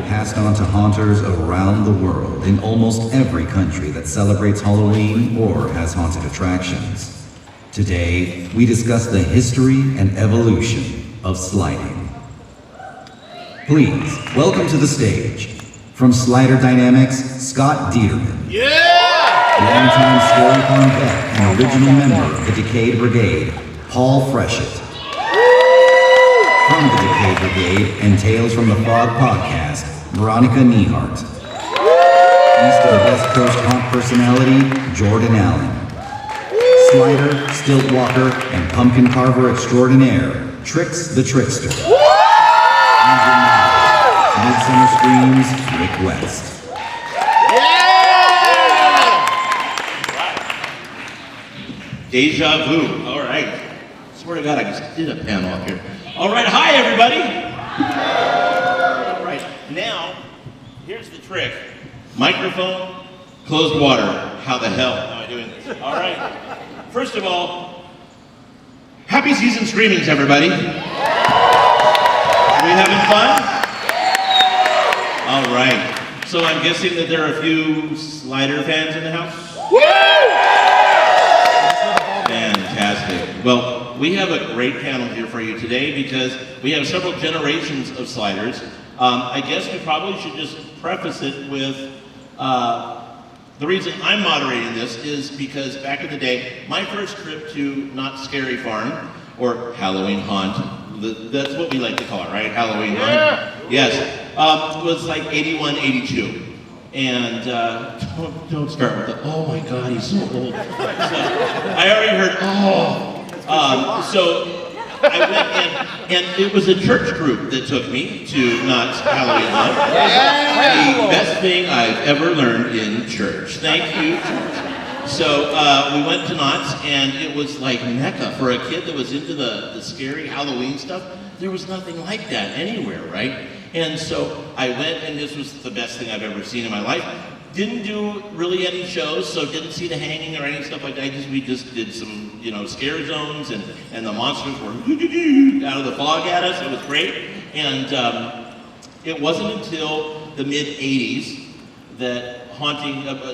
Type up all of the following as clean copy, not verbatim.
Passed on to haunters around the world in almost every country that celebrates Halloween or has haunted attractions. Today, we discuss the history and evolution of sliding. Please, welcome to the stage, from Slider Dynamics, Scott Dieterman. Longtime Scary Farm vet and original member of the Decayed Brigade, Paul Freshett. From the Decayed Brigade and Tales from the Fog podcast, Veronica Nehart. East of the West Coast haunt personality, Jordan Allen. Slider, stilt walker, and pumpkin carver extraordinaire, Trix the Trickster. Midsummer Screams, Rick West. Deja vu. All right. Swear to God, I just did a panel up here. All right. Hi, everybody. All right. Now, here's the trick. Microphone, closed water. How the hell am I doing this? All right. First of all, happy season screenings, everybody. Are we having fun? All right. So I'm guessing that there are a few Slider fans in the house? Fantastic. Well, we have a great panel here for you today because we have several generations of Sliders. I guess we probably should just preface it with the reason I'm moderating this is because back in the day, my first trip to Knott's Scary Farm, or Halloween Haunt, that's what we like to call it, right? Halloween Haunt? Yes. Was like 81, 82. And don't start with the, oh my God, he's so old. So, I already heard, so I went and it was a church group that took me to Knott's Halloween Haunt. The best thing I've ever learned in church. Thank you, church. So we went to Knott's and it was like Mecca. For a kid that was into the scary Halloween stuff, there was nothing like that anywhere, right? And so I went, and this was the best thing I've ever seen in my life. Didn't do really any shows, so didn't see the hanging or any stuff like that. We just did some, scare zones, and the monsters were out of the fog at us. It was great. And it wasn't until the mid-'80s that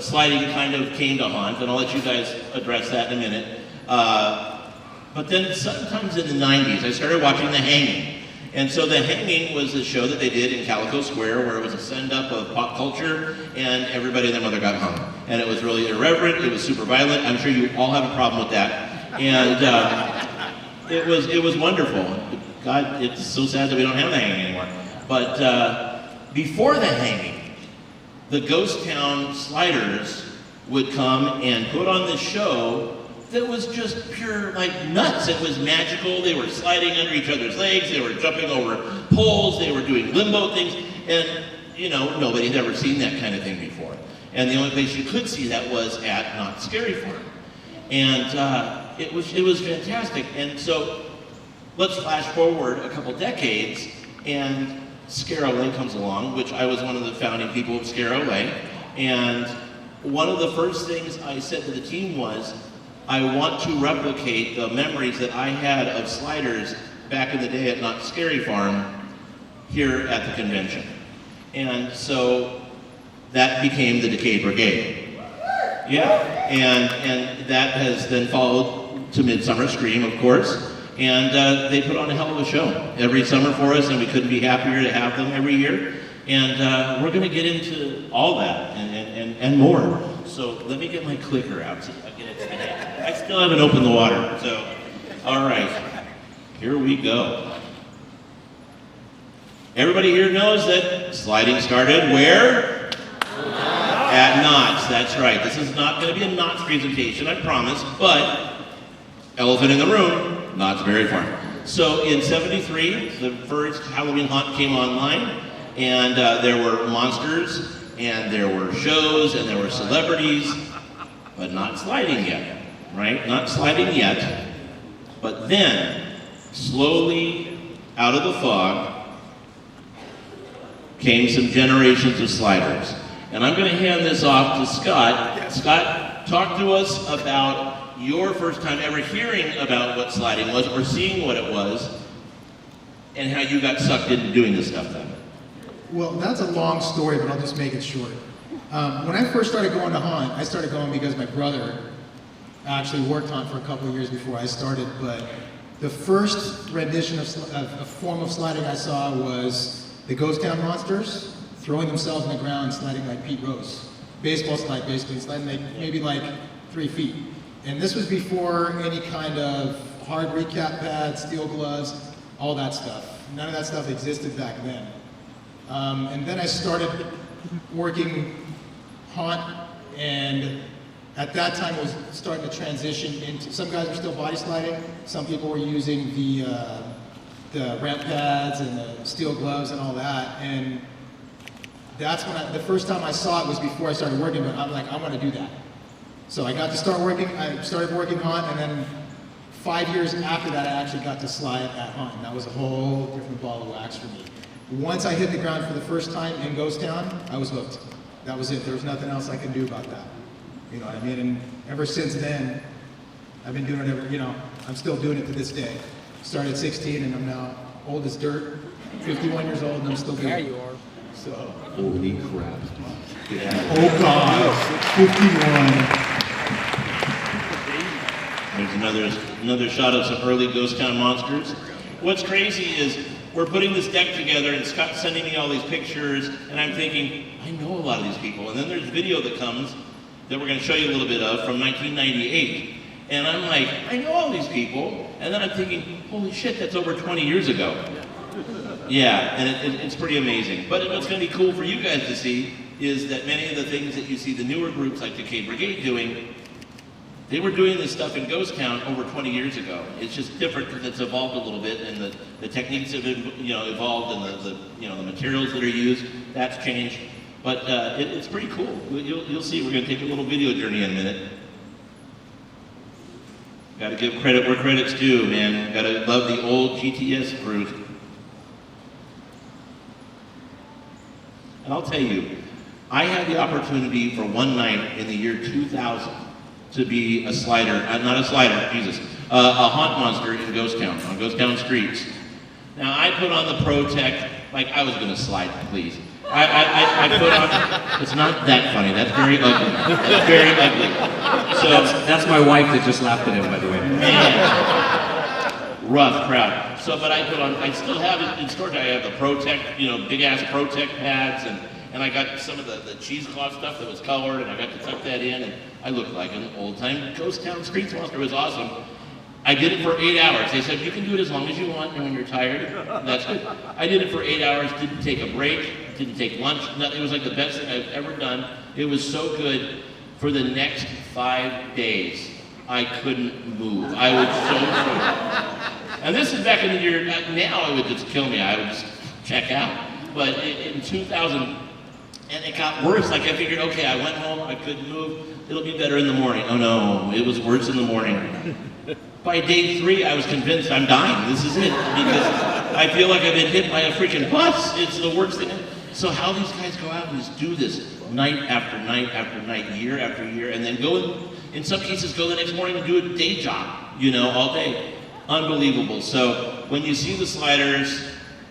sliding kind of came to haunt, and I'll let you guys address that in a minute. But then sometimes in the 90s, I started watching The Hanging. And so The Hanging was a show that they did in Calico Square where it was a send-up of pop culture and everybody and their mother got hung. And it was really irreverent, it was super violent. I'm sure you all have a problem with that. And it was wonderful. God, it's so sad that we don't have The Hanging anymore. But before The Hanging, the Ghost Town Sliders would come and put on this show that was just pure, nuts. It was magical. They were sliding under each other's legs. They were jumping over poles. They were doing limbo things. And, nobody had ever seen that kind of thing before. And the only place you could see that was at Knott's Scary Farm. And it was fantastic. And so let's flash forward a couple decades, and Scare-O-Lay comes along, which I was one of the founding people of Scare-O-Lay. And one of the first things I said to the team was, I want to replicate the memories that I had of Sliders back in the day at Knott's Scary Farm here at the convention. And so that became the Decayed Brigade. Yeah, and that has then followed to Midsummer Scream, of course. And they put on a hell of a show every summer for us, and we couldn't be happier to have them every year. And we're gonna get into all that and more. So let me get my clicker out so I get it to the head. I still haven't opened the water, so, all right, here we go. Everybody here knows that sliding started where? At Knott's, that's right. This is not gonna be a Knott's presentation, I promise, but elephant in the room, Knott's Berry Farm. So in '73, the first Halloween Haunt came online, and there were monsters, and there were shows, and there were celebrities, but not sliding yet, right? Not sliding yet. But then, slowly, out of the fog, came some generations of sliders. And I'm gonna hand this off to Scott. Scott, talk to us about your first time ever hearing about what sliding was or seeing what it was, and how you got sucked into doing this stuff then. Well, that's a long story, but I'll just make it short. When I first started going to haunt, I started going because my brother actually worked haunt for a couple of years before I started, but the first rendition of a form of sliding I saw was the Ghost Town Monsters throwing themselves in the ground, sliding like Pete Rose. Baseball slide, basically, sliding maybe like 3 feet. And this was before any kind of hard recap pads, steel gloves, all that stuff. None of that stuff existed back then. And then I started working haunt, and at that time was starting to transition into, some guys were still body sliding, some people were using the ramp pads and the steel gloves and all that, and that's when the first time I saw it was before I started working, but I'm like, I want to do that. So I got to start working, I started working haunt, and then 5 years after that I actually got to slide at haunt, and that was a whole different ball of wax for me. Once I hit the ground for the first time in Ghost Town, I was hooked. That was it. There was nothing else I could do about that. You know what I mean? And ever since then, I've been doing it I'm still doing it to this day. Started at 16 and I'm now old as dirt, 51 years old, and I'm still doing it. There you are. So. Holy crap. Oh God, 51. There's another shot of some early Ghost Town Monsters. What's crazy is we're putting this deck together and Scott's sending me all these pictures and I'm thinking, I know a lot of these people. And then there's video that comes that we're going to show you a little bit of from 1998. And I'm like, I know all these people. And then I'm thinking, holy shit, that's over 20 years ago. Yeah, and it's pretty amazing. But what's going to be cool for you guys to see is that many of the things that you see the newer groups like Decayed Brigade doing, they were doing this stuff in Ghost Town over 20 years ago. It's just different because it's evolved a little bit, and the techniques have evolved, and the materials that are used, that's changed. But it's pretty cool. You'll see. We're going to take a little video journey in a minute. Got to give credit where credit's due, man. Got to love the old GTS group. And I'll tell you, I had the opportunity for one night in the year 2000 to be a slider, not a slider, Jesus, a haunt monster in Ghost Town, on Ghost Town streets. Now I put on the Pro-Tech like I was gonna slide, please. I put on, it's not that funny, that's very ugly. That's very ugly. So That's my wife that just laughed at him, by the way. man, rough crowd. So, but I put on, I still have it in storage. I have the Pro-Tech, big ass Pro-Tech pads, and I got some of the cheesecloth stuff that was colored, and I got to tuck that in, and I looked like an old-time Ghost Town Streets Monster. It was awesome. I did it for 8 hours. They said, you can do it as long as you want, and when you're tired, that's good. I did it for 8 hours, didn't take a break, didn't take lunch. It was like the best thing I've ever done. It was so good. For the next 5 days, I couldn't move. I was so sore. And this is back in the year, now it would just kill me. I would just check out. But in 2000, and it got worse. Like I figured, okay, I went home, I couldn't move. It'll be better in the morning. Oh no, it was worse in the morning. By day 3, I was convinced I'm dying. This is it. Because I feel like I've been hit by a freaking bus. It's the worst thing. So how these guys go out and just do this night after night after night, year after year, and then go, in some cases, go the next morning and do a day job, all day. Unbelievable. So when you see the sliders,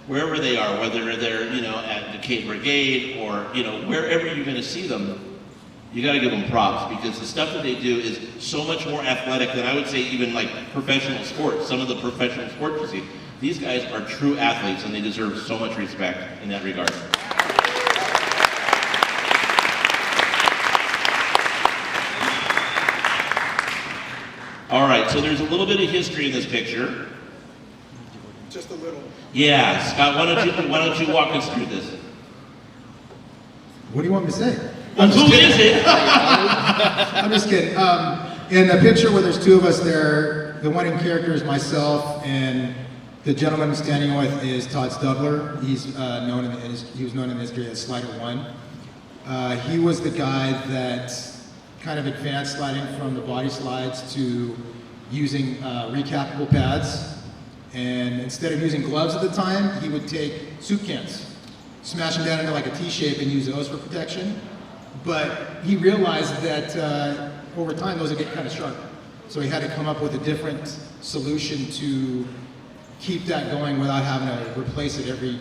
wherever they are, whether they're, at Decayed Brigade or, wherever you're going to see them, you got to give them props because the stuff that they do is so much more athletic than I would say even like professional sports. Some of the professional sports you see, these guys are true athletes and they deserve so much respect in that regard. All right, so there's a little bit of history in this picture. Just a little. Yeah, Scott, why don't you walk us through this? What do you want me to say? Well, who is it? I'm just kidding. In the picture where there's 2 of us there, the one in character is myself, and the gentleman I'm standing with is Todd Stubler. He was known in the history as Slider 1. He was the guy that kind of advanced sliding from the body slides to using recapable pads. And instead of using gloves at the time, he would take soup cans, smash them down into like a T-shape and use those for protection. But he realized that over time those would get kind of sharp. So he had to come up with a different solution to keep that going without having to replace it every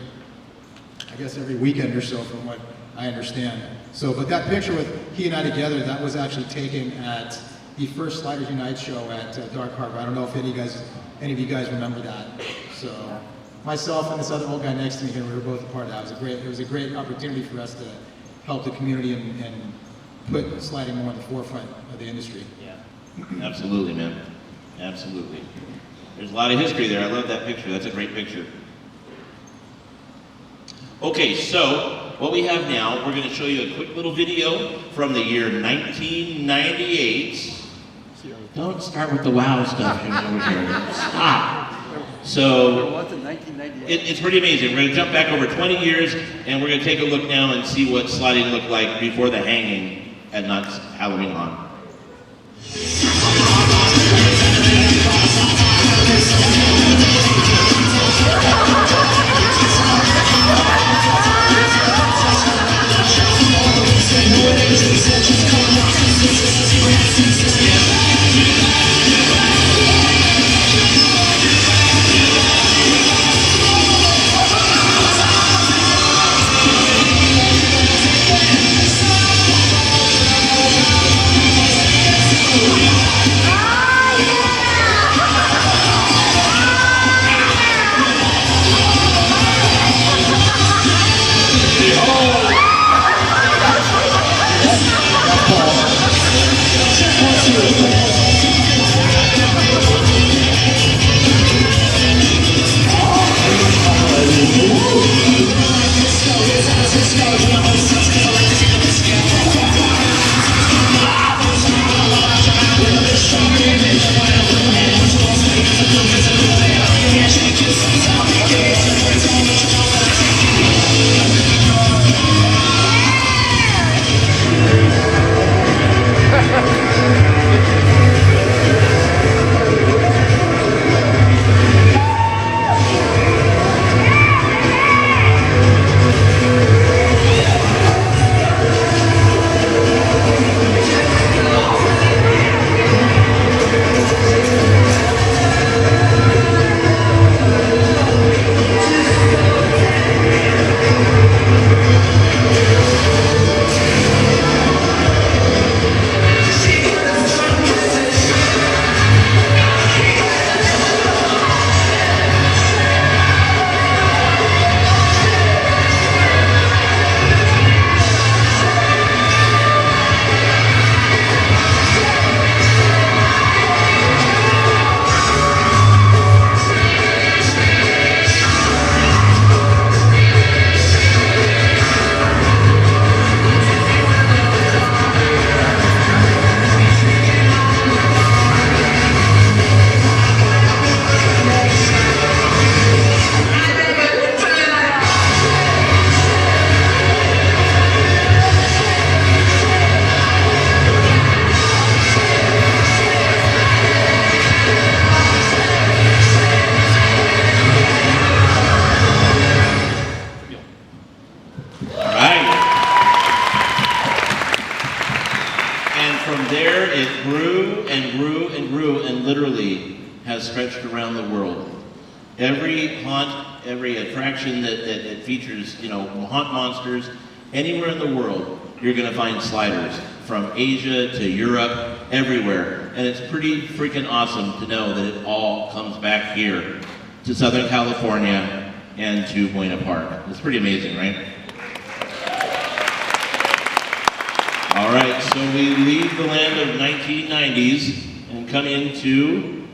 weekend or so, from what I understand. So, but that picture with he and I together, that was actually taken at the first Sliders Unite show at Dark Harbor. I don't know if any of you guys remember that. So, myself and this other old guy next to me here, we were both a part of that. It was a great opportunity for us to help the community and put sliding more in the forefront of the industry. Yeah, absolutely, man. Absolutely. There's a lot of history there. I love that picture. That's a great picture. Okay, so what we have now, we're going to show you a quick little video from the year 1998. Don't start with the wow stuff over here. Stop. So it's pretty amazing. We're going to jump back over 20 years, and we're going to take a look now and see what sliding looked like before the hanging at Knott's Halloween Haunt. Every haunt, every attraction that features, haunt monsters, anywhere in the world, you're going to find sliders. From Asia to Europe, everywhere. And it's pretty freaking awesome to know that it all comes back here to Southern California and to Buena Park. It's pretty amazing, right? All right, so we leave the land of 1990s and come into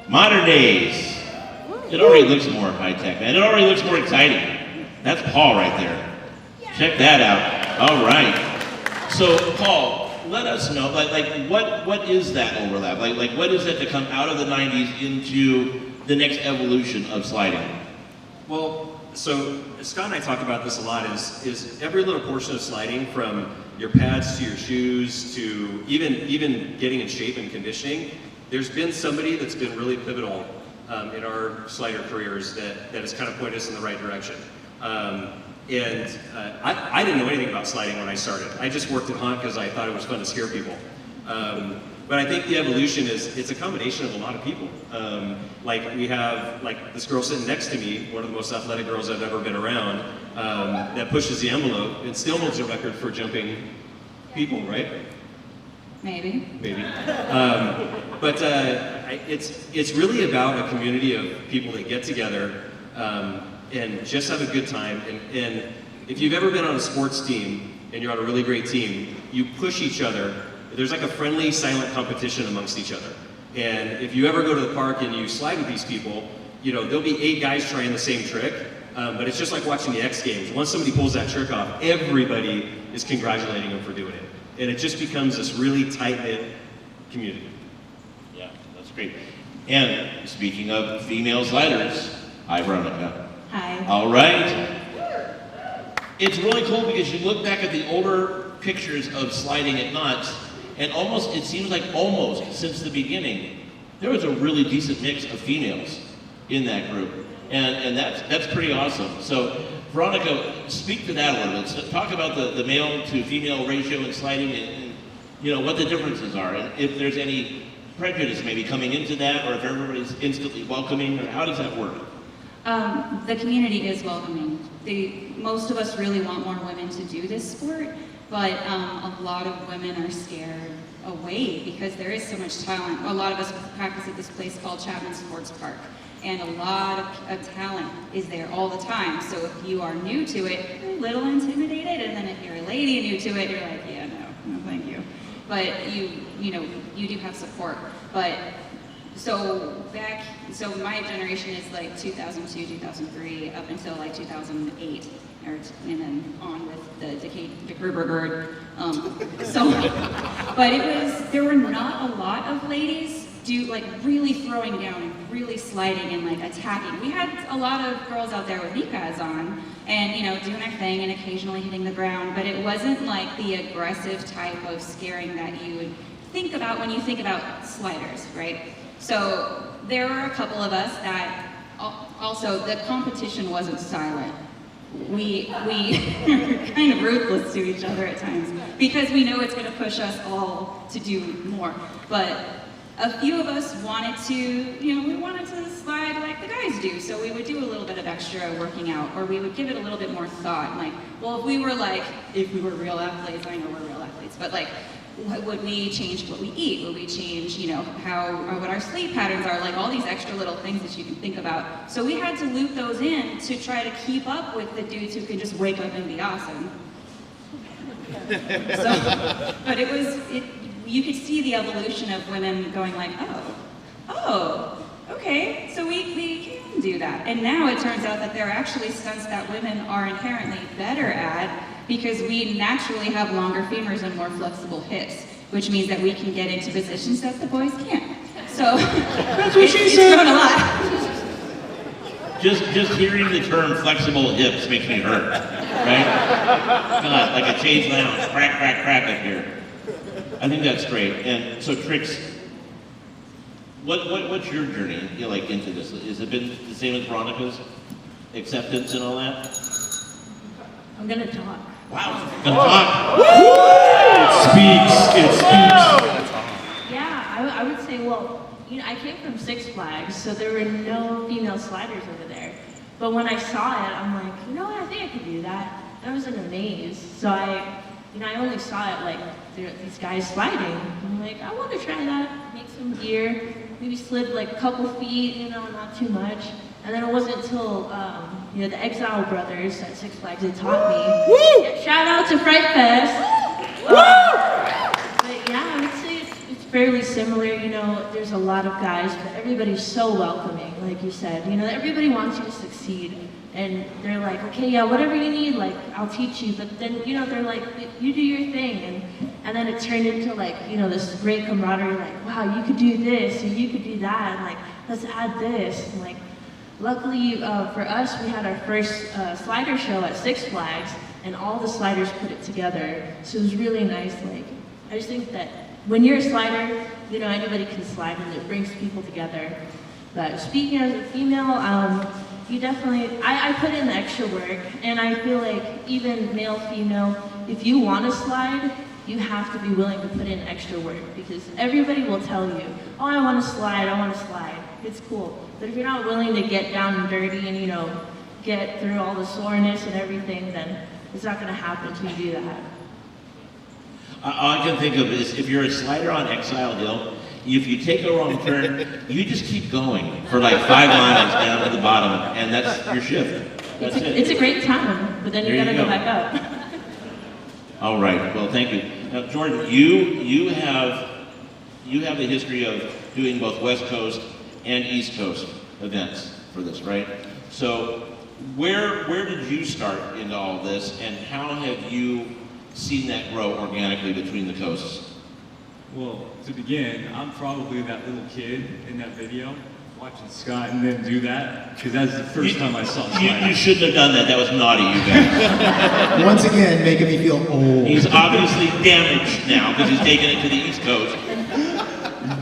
modern days. It already looks more high-tech, man. It already looks more exciting. That's Paul right there. Check that out. All right. So, Paul, let us know, what is that overlap? Like, what is it to come out of the 90s into the next evolution of sliding? Well, so Scott and I talk about this a lot, is every little portion of sliding, from your pads to your shoes to even getting in shape and conditioning, there's been somebody that's been really pivotal in our slider careers that has kind of pointed us in the right direction. I didn't know anything about sliding when I started. I just worked at Haunt because I thought it was fun to scare people. But I think the evolution it's a combination of a lot of people. Like we have like this girl sitting next to me, one of the most athletic girls I've ever been around, that pushes the envelope and still holds a record for jumping people, right? Maybe. Maybe. But it's really about a community of people that get together and just have a good time. And if you've ever been on a sports team and you're on a really great team, you push each other. There's like a friendly, silent competition amongst each other. And if you ever go to the park and you slide with these people, you know, there'll be 8 guys trying the same trick, but it's just like watching the X Games. Once somebody pulls that trick off, everybody is congratulating them for doing it. And it just becomes this really tight-knit community. Yeah, that's great. And speaking of female sliders, hi Veronica. Hi. All right. It's really cool because you look back at the older pictures of sliding at Knott's, and it seems like almost since the beginning, there was a really decent mix of females in that group. And that's pretty awesome. So Veronica, speak to that a little bit. So talk about the male to female ratio in sliding and you know, what the differences are, and if there's any prejudice maybe coming into that, or if everybody's instantly welcoming, or how does that work? The community is welcoming. Most of us really want more women to do this sport, but a lot of women are scared away because there is so much talent. A lot of us practice at this place called Chapman Sports Park, and a lot of talent is there all the time. So if you are new to it, you're a little intimidated, and then if you're a lady new to it, you're like, yeah, no, thank you. But you know, you do have support. But so my generation is like 2002, 2003, up until like 2008, and then on with the Decade Brigade. But there were not a lot of ladies really throwing down and really sliding and like attacking. We had a lot of girls out there with knee pads on and, you know, doing their thing and occasionally hitting the ground, but it wasn't like the aggressive type of scaring that you would think about when you think about sliders, right? So there were a couple of us that also, the competition wasn't silent. We were kind of ruthless to each other at times because we know it's going to push us all to do more. But a few of us wanted to slide like the guys do. So we would do a little bit of extra working out, or we would give it a little bit more thought. Like, well, if we were real athletes, I know we're real athletes, but like, would we change what we eat? Would we change, you know, what our sleep patterns are? Like all these extra little things that you can think about. So we had to loop those in to try to keep up with the dudes who can just wake up and be awesome. But you could see the evolution of women going like, oh, okay, so we can do that. And now it turns out that there are actually stunts that women are inherently better at because we naturally have longer femurs and more flexible hips, which means that we can get into positions that the boys can't. So it's grown a lot. Just hearing the term flexible hips makes me hurt, right? God, like a chaise lounge, crack, crack, crack up here. I think that's great. And so Trix, what's your journey into this? Has it been the same as Veronica's? Acceptance and all that? I'm gonna talk. Wow, gonna talk. It speaks. Yeah, I would say, well, you know, I came from Six Flags, so there were no female sliders over there. But when I saw it, I'm like, you know what, I think I could do that. I was in a maze, so I only saw it like these guys sliding. I'm like, I want to try that, make some gear, maybe slid like a couple feet, you know, not too much. And then it wasn't until the Exile Brothers at Six Flags that taught me. Yeah, shout out to Fright Fest. But yeah, I would say it's fairly similar. You know, there's a lot of guys, but everybody's so welcoming, like you said. You know, everybody wants you to succeed. And they're like, okay, yeah, whatever you need, like, I'll teach you. But then, you know, they're like, you do your thing. And then it turned into like, you know, this great camaraderie, like, wow, you could do this, or you could do that, and like, let's add this. And like, luckily for us, we had our first slider show at Six Flags, and all the sliders put it together. So it was really nice. Like, I just think that when you're a slider, you know, anybody can slide, and it brings people together. But speaking as a female, you definitely, I put in the extra work, and I feel like even male, female, if you want to slide, you have to be willing to put in extra work because everybody will tell you, oh, I want to slide, I want to slide. It's cool. But if you're not willing to get down and dirty and, get through all the soreness and everything, then it's not going to happen until you do that. All I can think of is if you're a slider on Exile Hill, if you take a wrong turn, you just keep going for like 5 miles down to the bottom, and that's your shift. That's it. It's a great time, but then you There got to you go go. back up. All right. Well, thank you. Now, Jordan, you have the history of doing both West Coast and East Coast events for this, right? So, where did you start into all this, and how have you seen that grow organically between the coasts? Well, to begin, I'm probably that little kid in that video watching Scott and then do that, because that's the first time I saw You sliding. shouldn't have done that. That was naughty, you guys. Once again, making me feel old. He's obviously damaged now because he's taking it to the East Coast.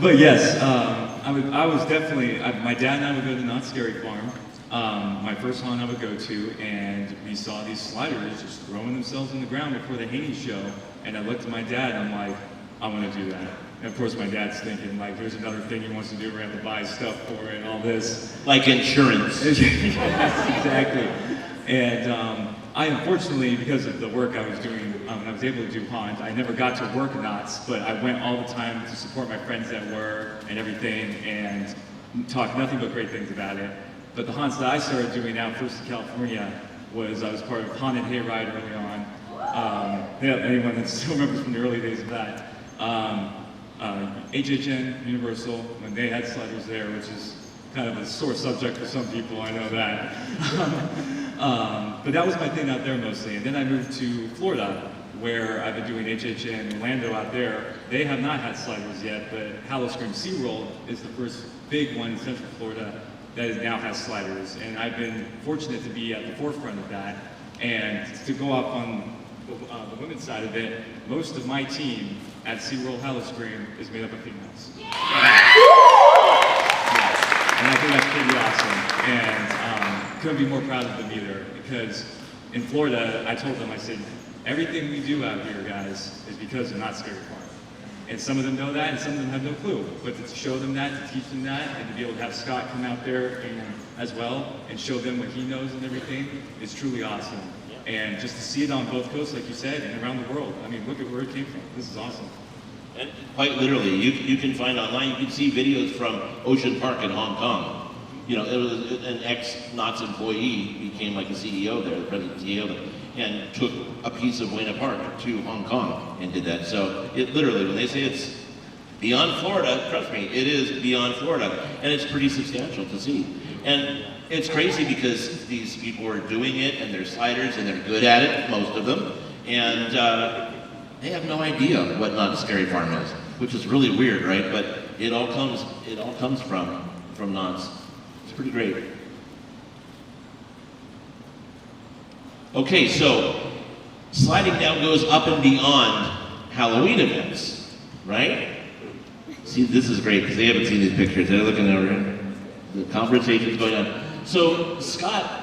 But yes, I was definitely, my dad and I would go to Not Scary Farm, my first haunt I would go to, and we saw these sliders just throwing themselves in the ground before the Haney show, and I looked at my dad and I'm like, I want to do that. And of course my dad's thinking, like, here's another thing he wants to do, we're going to have to buy stuff for it and all this. Like insurance. Yes, exactly. And I unfortunately, because of the work I was doing, I was able to do haunt. I never got to work Knots, but I went all the time to support my friends that were and everything, and talk nothing but great things about it. But the haunts that I started doing out first in California was I was part of Haunted Hayride early on. Yeah, anyone that still remembers from the early days of that. HHN, Universal, when they had sliders there, which is kind of a sore subject for some people, I know that. But that was my thing out there mostly. And then I moved to Florida, where I've been doing HHN Orlando out there. They have not had sliders yet, but Howl-O-Scream SeaWorld is the first big one in Central Florida that now has sliders. And I've been fortunate to be at the forefront of that. And to go off on the women's side of it, most of my team at SeaWorld Howl-O-Scream is made up of females. Yeah. And I think that's pretty awesome. And couldn't be more proud of them either, because in Florida, I told them, I said, everything we do out here, guys, is because of Not Scary Farm. And some of them know that, and some of them have no clue. But to show them that, to teach them that, and to be able to have Scott come out there and, as well and show them what he knows and everything is truly awesome. And just to see it on both coasts, like you said, and around the world. I mean, look at where it came from. This is awesome. And quite literally, you can find online, you can see videos from Ocean Park in Hong Kong. You know, it was an ex-Knots employee became like the CEO there, the president CEO there, and took a piece of Buena Park to Hong Kong and did that. So it literally, when they say it's beyond Florida, trust me, it is beyond Florida, and it's pretty substantial to see. And it's crazy because these people are doing it, and they're sliders, and they're good at it, most of them, and they have no idea what Not Scary Farm is, which is really weird, right? But it all comes from Knots. It's pretty great. Okay, so sliding now goes up and beyond Halloween events, right? See, this is great because they haven't seen these pictures. They're looking over here. The conversation's going on. So, Scott,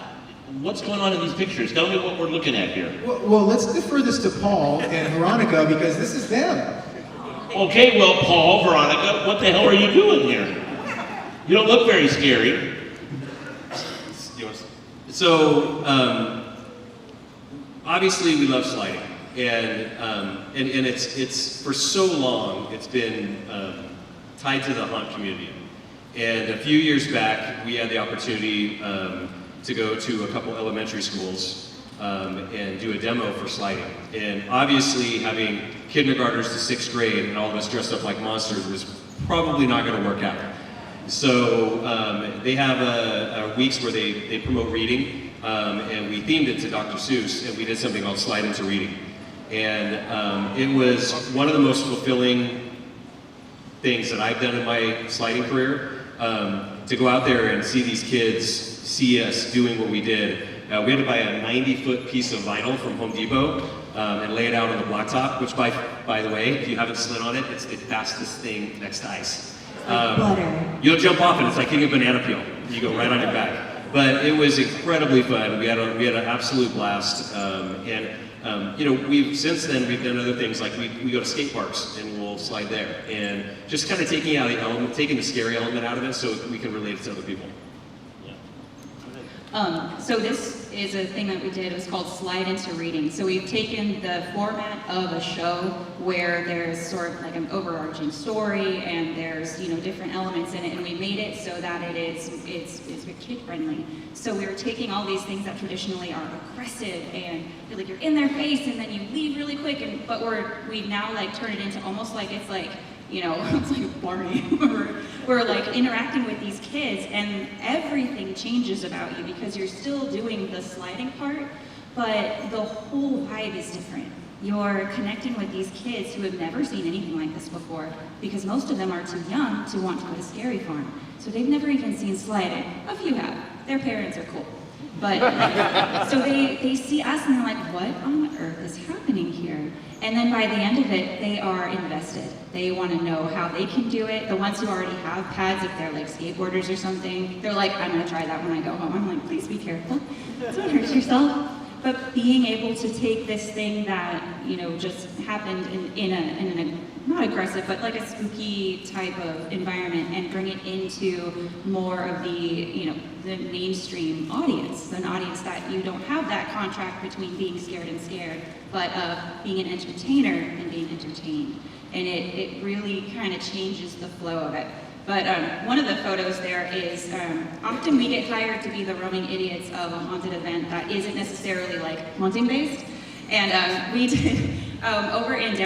what's going on in these pictures? Tell me what we're looking at here. Well, let's defer this to Paul and Veronica because this is them. Okay, well, Paul, Veronica, what the hell are you doing here? You don't look very scary. So, obviously we love sliding, and it's for so long it's been tied to the haunt community. And a few years back, we had the opportunity to go to a couple elementary schools and do a demo for sliding. And obviously, having kindergartners to 6th grade and all of us dressed up like monsters was probably not going to work out. So they have weeks where they promote reading, and we themed it to Dr. Seuss, and we did something called Slide Into Reading. And it was one of the most fulfilling things that I've done in my sliding career. To go out there and see these kids see us doing what we did. We had to buy a 90-foot piece of vinyl from Home Depot and lay it out on the blacktop, which by the way, if you haven't slid on it, it's the fastest thing next to ice. Butter. You'll jump off and it's like hitting a banana peel. You go right on your back. But it was incredibly fun. We had an absolute blast. And Since then we've done other things like we go to skate parks and we'll slide there, and just kind of taking the scary element out of it so we can relate it to other people. So this is a thing that we did. It was called Slide Into Reading. So we've taken the format of a show where there's sort of like an overarching story and there's different elements in it, and we made it so that it's kid friendly. So we were taking all these things that traditionally are aggressive and you're in their face and then you leave really quick, but we've now like turned it into almost like it's like it's like Barney. We're like interacting with these kids and everything changes about you because you're still doing the sliding part, but the whole vibe is different. You're connecting with these kids who have never seen anything like this before because most of them are too young to want to go to Scary Farm. So they've never even seen sliding. A few have. Their parents are cool. But so they see us and they're like, what on earth is happening here? And then by the end of it, they are invested. They want to know how they can do it. The ones who already have pads, if they're like skateboarders or something, they're like, I'm gonna try that when I go home. I'm like, please be careful. Don't hurt yourself. But being able to take this thing that, just happened in a not aggressive, but like a spooky type of environment and bring it into more of the mainstream audience, an audience that you don't have that contract between being scared and scared, but being an entertainer and being entertained. And it really kind of changes the flow of it. But one of the photos there is, often we get hired to be the roaming idiots of a haunted event that isn't necessarily like haunting based. And we did, over in in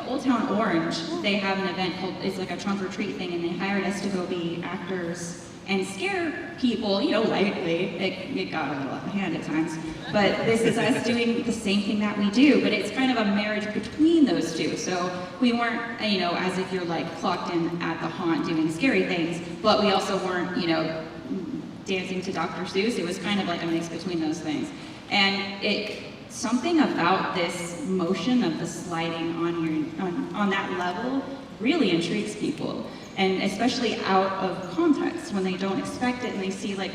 Old Town Orange, they have an event called, it's like a trunk or treat thing, and they hired us to go be actors and scare people, lightly. It got a little out of hand at times. But this is us doing the same thing that we do, but it's kind of a marriage between those two. So we weren't, as if you're like clocked in at the haunt doing scary things, but we also weren't, dancing to Dr. Seuss. It was kind of like a mix between those things. And something about this motion of the sliding on that level really intrigues people. And especially out of context, when they don't expect it and they see like,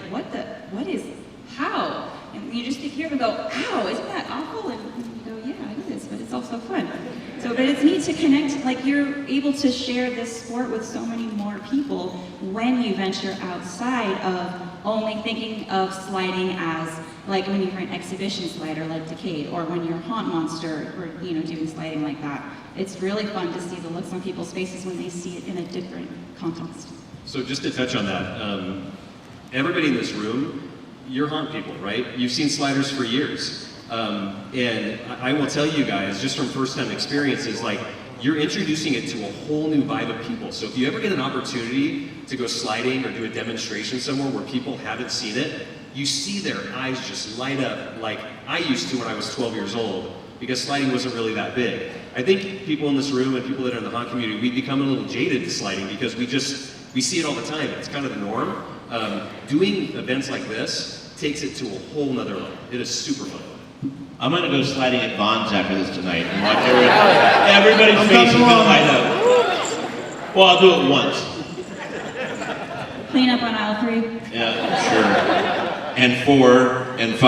how? And you just hear them go, ow, isn't that awful? And you go, yeah, it is, but it's also fun. But it's neat to connect, like you're able to share this sport with so many more people when you venture outside of only thinking of sliding as like when you're an exhibition slider like Decade, or when you're Haunt Monster, or doing sliding like that. It's really fun to see the looks on people's faces when they see it in a different context. So just to touch on that, everybody in this room, you're haunt people, right? You've seen sliders for years. And I will tell you guys, just from first-time experiences, like, you're introducing it to a whole new vibe of people. So if you ever get an opportunity to go sliding or do a demonstration somewhere where people haven't seen it, you see their eyes just light up like I used to when I was 12 years old, because sliding wasn't really that big. I think people in this room and people that are in the haunt community, we've become a little jaded to sliding because we see it all the time. It's kind of the norm. Doing events like this takes it to a whole nother level. It is super fun. I'm gonna go sliding at Vaughn's after this tonight and watch everybody's faces go light up. Well, I'll do it once. Clean up on aisle 3. Yeah, sure. And 4 and 5.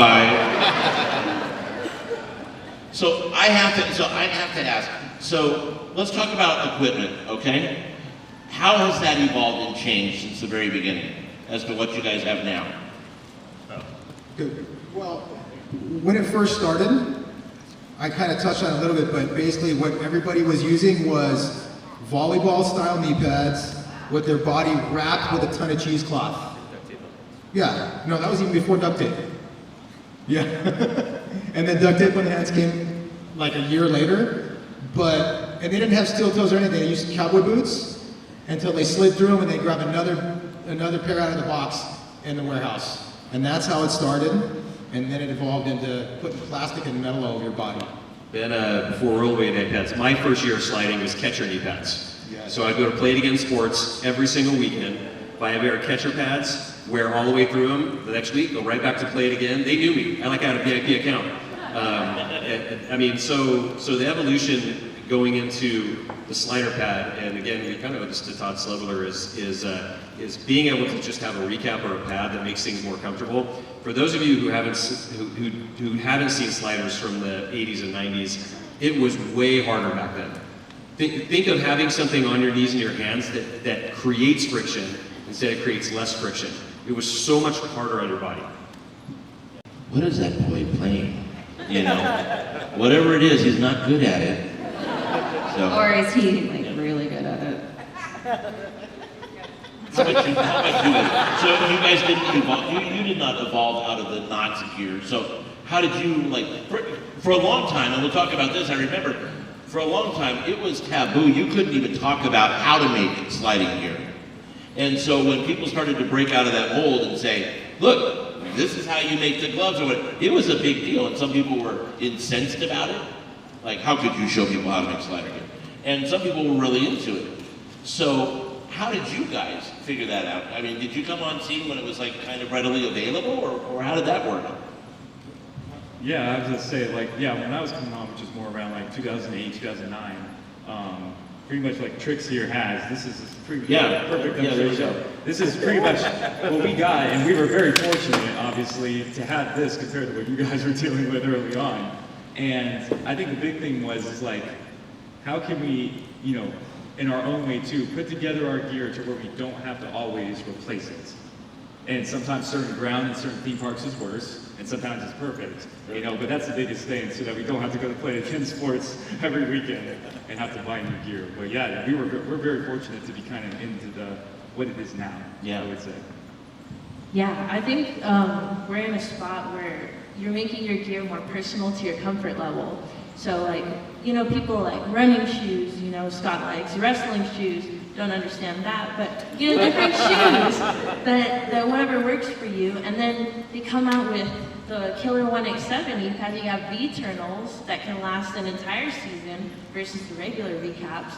So I have to ask. So let's talk about equipment, okay? How has that evolved and changed since the very beginning as to what you guys have now? Good. Well, when it first started, I kind of touched on it a little bit, but basically what everybody was using was volleyball-style knee pads with their body wrapped with a ton of cheesecloth. Yeah, no, that was even before duct tape. Yeah. And then duct tape on the hands came like a year later, and they didn't have steel toes or anything. They used cowboy boots until they slid through them and they grabbed another pair out of the box in the warehouse. And that's how it started. And then it evolved into putting plastic and metal over your body. Then before rollerblade knee pads, my first year of sliding was catcher knee pads. Yes. So I'd go to Play It Again Sports every single weekend, buy a pair of catcher pads, wear all the way through them. The next week, go right back to Play It Again. They knew me. I had a VIP account. So the evolution going into the slider pad, and again, we kind of owe this to Todd Slevler, is being able to just have a recap or a pad that makes things more comfortable. For those of you who haven't seen sliders from the 80s and 90s, it was way harder back then. Think of having something on your knees and your hands that creates friction instead of creates less friction. It was so much harder on your body. What is that boy playing? You know, whatever it is, he's not good at it. So, Or is he like really good at it? how about you? So you guys didn't evolve. You did not evolve out of the Nazi gear. So how did you like? For a long time, and we'll talk about this. I remember, for a long time, it was taboo. You couldn't even talk about how to make sliding gear. And so when people started to break out of that mold and say, "Look, this is how you make the gloves," or what, it was a big deal, and some people were incensed about it. Like, how could you show people how to make slider gear? And some people were really into it. So how did you guys figure that out? I mean, did you come on scene when it was like kind of readily available, or how did that work? Yeah, I was gonna say, like, yeah, when I was coming on, which is more around like 2008, 2009, pretty much like Tricks here has, this is pretty perfect demonstration. This is pretty much what we got, and we were very fortunate, obviously, to have this compared to what you guys were dealing with early on. And I think the big thing is like, how can we, you know, in our own way too, put together our gear to where we don't have to always replace it. And sometimes certain ground and certain theme parks is worse, and sometimes it's perfect, you know, but that's the biggest thing, so that we don't have to go to play Kin Sports every weekend and have to buy new gear. But yeah, we're very fortunate to be kind of into what it is now, I would say. Yeah, I think we're in a spot where you're making your gear more personal to your comfort level. So like, you know, people like running shoes, you know, Scott likes wrestling shoes, don't understand that, but you know, different shoes that whatever works for you. And then they come out with the Killer 187, you have V-Turnals that can last an entire season versus the regular V-Caps.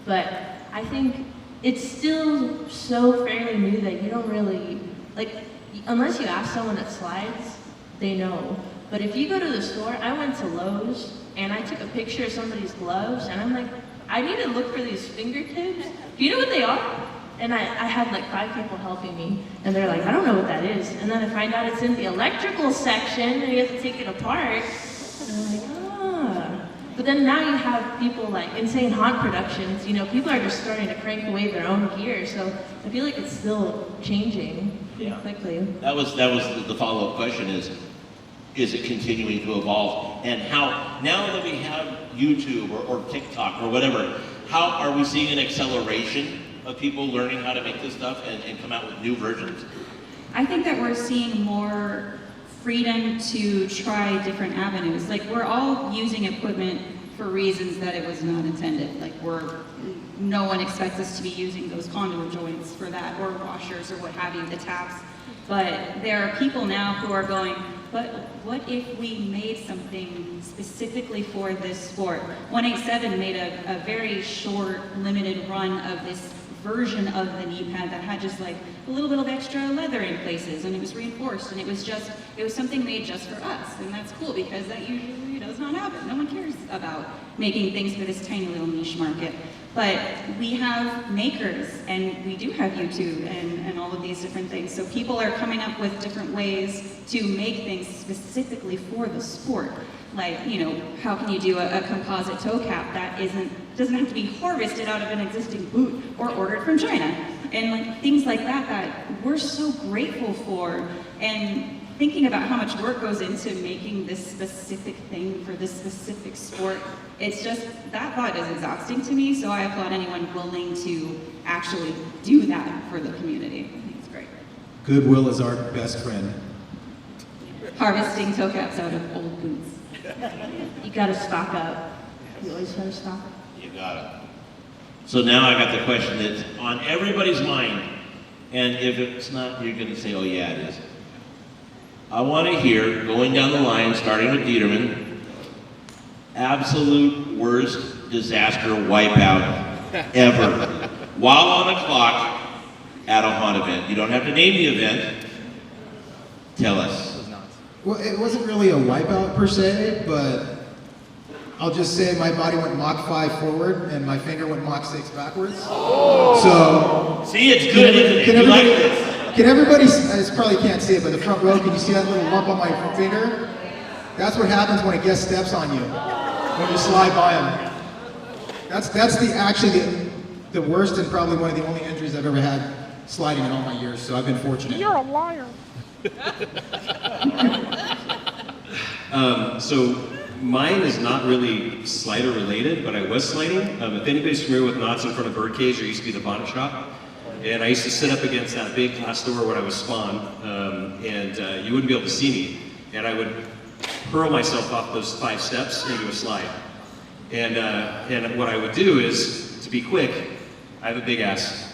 But I think it's still so fairly new that you don't really, like, unless you ask someone that slides, they know. But if you go to the store, I went to Lowe's and I took a picture of somebody's gloves and I'm like, I need to look for these fingertips. Do you know what they are? And I had like 5 people helping me and they're like, I don't know what that is. And then I find out it's in the electrical section and you have to take it apart. And I'm like, ah. But then now you have people like Insane Haunt Productions, you know, people are just starting to crank away their own gear. So I feel like it's still changing quickly. That was the follow-up question is it continuing to evolve? And how, now that we have YouTube or TikTok or whatever, how are we seeing an acceleration of people learning how to make this stuff and come out with new versions? I think that we're seeing more freedom to try different avenues. Like, we're all using equipment for reasons that it was not intended. Like, no one expects us to be using those condor joints for that, or washers or what have you, the taps. But there are people now who are going, but what if we made something specifically for this sport? 187 made a very short, limited run of this version of the knee pad that had just like a little bit of extra leather in places, and it was reinforced, and it was something made just for us. And that's cool because that usually does not happen. No one cares about making things for this tiny little niche market. But we have makers, and we do have YouTube and all of these different things. So people are coming up with different ways to make things specifically for the sport. Like, you know, how can you do a composite toe cap that doesn't have to be harvested out of an existing boot or ordered from China? And like things like that we're so grateful for. And thinking about how much work goes into making this specific thing for this specific sport, it's just, that thought is exhausting to me, so I applaud anyone willing to actually do that for the community. I think it's great. Goodwill is our best friend. Harvesting toe caps out of old boots. You gotta stock up. You always gotta stock up. You got it. So now I got the question that's on everybody's mind, and if it's not, you're going to say, oh yeah, it is. I want to hear, going down the line, starting with Dieterman, absolute worst disaster wipeout ever, while on a clock at a haunt event. You don't have to name the event. Tell us. Well, it wasn't really a wipeout per se, but I'll just say my body went Mach 5 forward and my finger went Mach 6 backwards. So, See, it's good, isn't it? You like this? can everybody, I probably can't see it, but the front row, can you see that little lump on my finger? That's what happens when a guest steps on you, when you slide by them. That's actually the worst and probably one of the only injuries I've ever had sliding in all my years, so I've been fortunate. You're a liar. So mine is not really slider related, but I was sliding. If anybody's familiar with Knott's in front of Birdcage, there used to be the bonnet shop. And I used to sit up against that big glass door when I was spawned, and you wouldn't be able to see me. And I would hurl myself off those 5 steps into a slide. And what I would do is, to be quick, I have a big ass.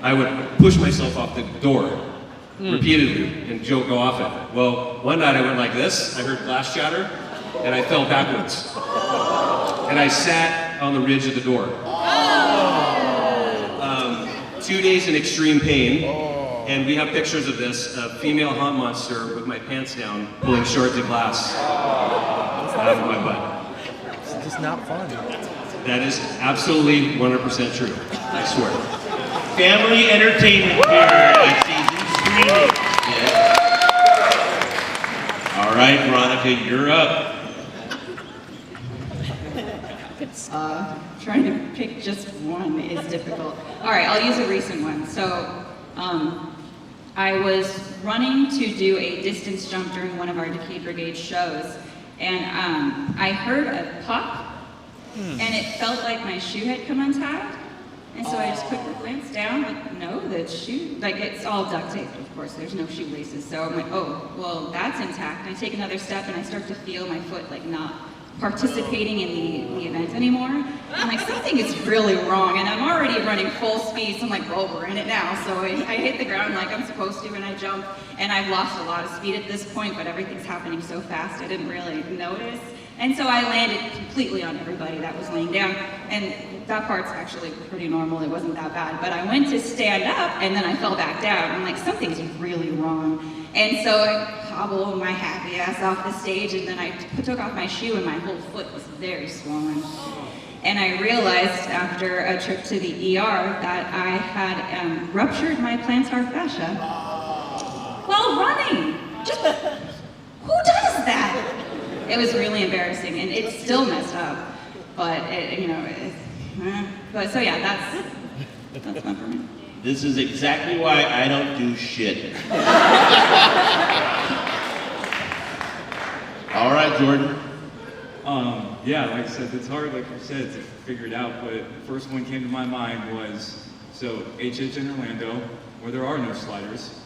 I would push myself off the door repeatedly and go off it. Well, one night I went like this, I heard glass shatter, and I fell backwards. And I sat on the ridge of the door. 2 days in extreme pain, and we have pictures of this, a female haunt monster with my pants down, pulling shards of glass out of my butt. It's just not fun. That is absolutely 100% true, I swear. Family entertainment here at Season Screening. Yeah. All right, Veronica, you're up. Trying to pick just one is difficult. All right, I'll use a recent one. So, I was running to do a distance jump during one of our Decade Brigade shows, and I heard a pop, and it felt like my shoe had come untied. And so I just quickly glanced down, like, no, the shoe, like, it's all duct taped, of course, there's no shoelaces. So I'm like, oh, well, that's intact. And I take another step, and I start to feel my foot, like, not participating in the event anymore. I'm like, something is really wrong, and I'm already running full speed, so I'm like, well, we're in it now. So I hit the ground like I'm supposed to, and I jump, and I've lost a lot of speed at this point, but everything's happening so fast, I didn't really notice. And so I landed completely on everybody that was laying down, and that part's actually pretty normal, it wasn't that bad. But I went to stand up, and then I fell back down. I'm like, something's really wrong. And so I hobbled my happy ass off the stage, and then I took off my shoe, and my whole foot was very swollen. And I realized after a trip to the ER that I had ruptured my plantar fascia while running. Just, who does that? It was really embarrassing, and it's still messed up. But but so yeah, that's fun for me. This is exactly why I don't do shit. All right, Jordan. Yeah, like I said, it's hard, like you said, to figure it out, but the first one came to my mind was, so HH in Orlando, where there are no sliders.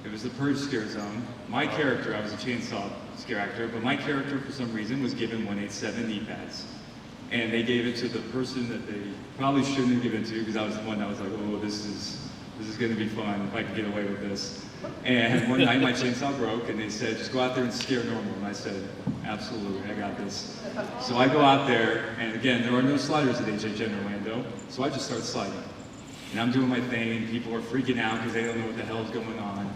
It was the Purge Scare Zone. My character, I was a chainsaw scare actor, but my character, for some reason, was given 187 knee pads. And they gave it to the person that they probably shouldn't have given to, because I was the one that was like, oh, this is gonna be fun if I can get away with this. And one night my chainsaw broke, and they said, just go out there and scare normal. And I said, absolutely, I got this. So I go out there, and again, there are no sliders at HH in Orlando, so I just start sliding. And I'm doing my thing, and people are freaking out because they don't know what the hell's going on.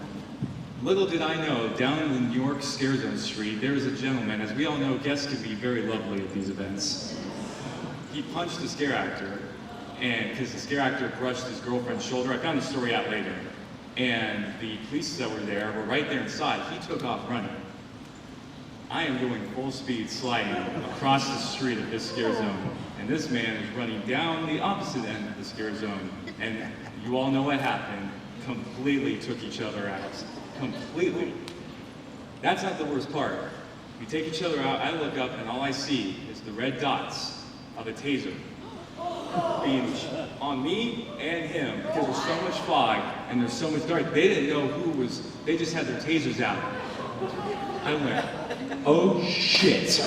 Little did I know, down in the New York Scare Zone Street, there was a gentleman. As we all know, guests can be very lovely at these events. He punched the scare actor, and because the scare actor brushed his girlfriend's shoulder. I found the story out later. And the police that were there were right there inside. He took off running. I am going full speed sliding across the street of this scare zone. And this man is running down the opposite end of the scare zone. And you all know what happened. Completely took each other out. Completely. That's not the worst part. We take each other out, I look up, and all I see is the red dots of a taser being on me and him, because there's so much fog and there's so much dark. They didn't know who was, they just had their tasers out. I went, oh shit.